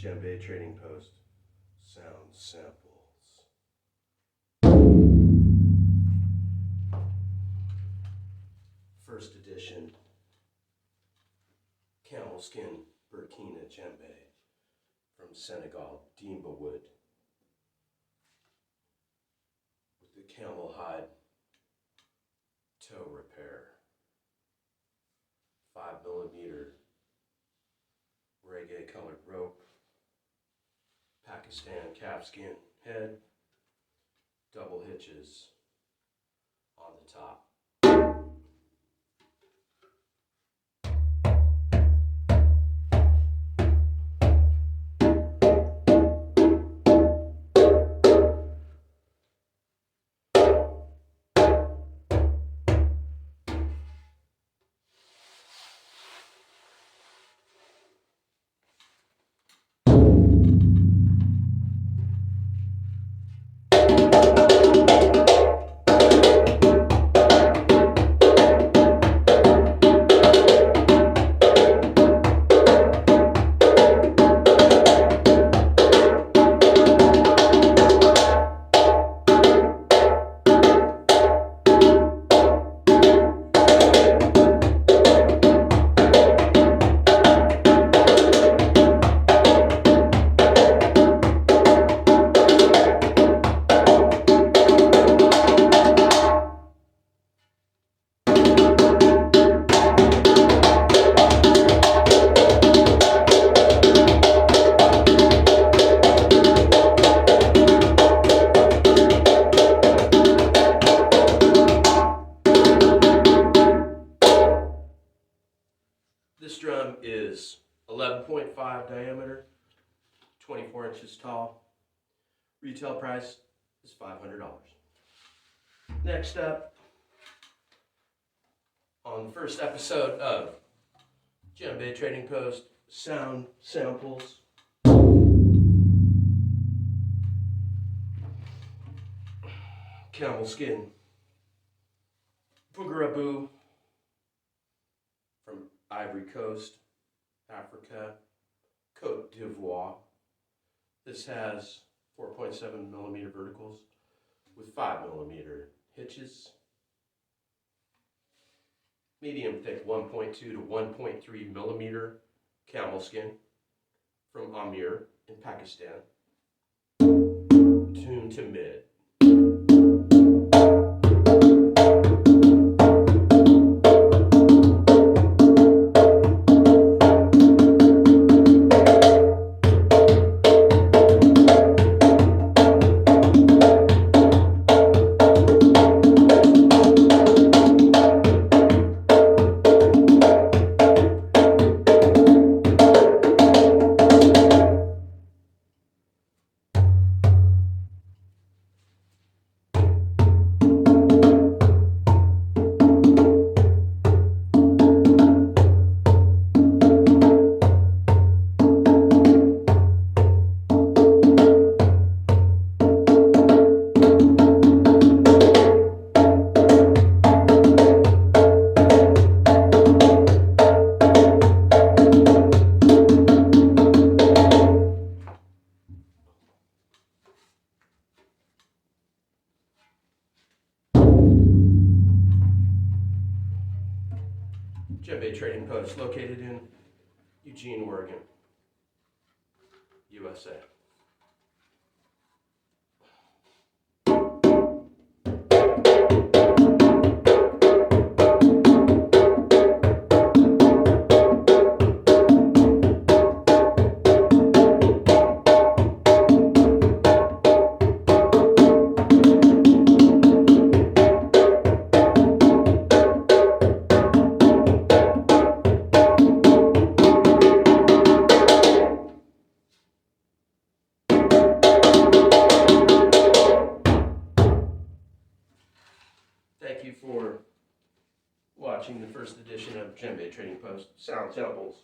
Djembe Trading Post sound samples. First edition Calfskin Burkina djembe from Senegal, Dimba wood, with the camel hide toe repair, 5mm reggae colored rope, Pakistan calfskin head, double hitches on the top. This drum is 11.5 diameter, 24 inches tall. Retail price is $500. Next up, on the first episode of Djembe Trading Post sound samples, camel skin, Bougarabou from Ivory Coast, Africa, Côte d'Ivoire. This has 4.7mm verticals with 5mm hitches. Medium thick 1.2 to 1.3mm camel skin from Amir in Pakistan. Tuned to mid. Djembe Trading Post, located in Eugene, Oregon, USA. Thank you for watching the first edition of Djembe Trading Post sound samples.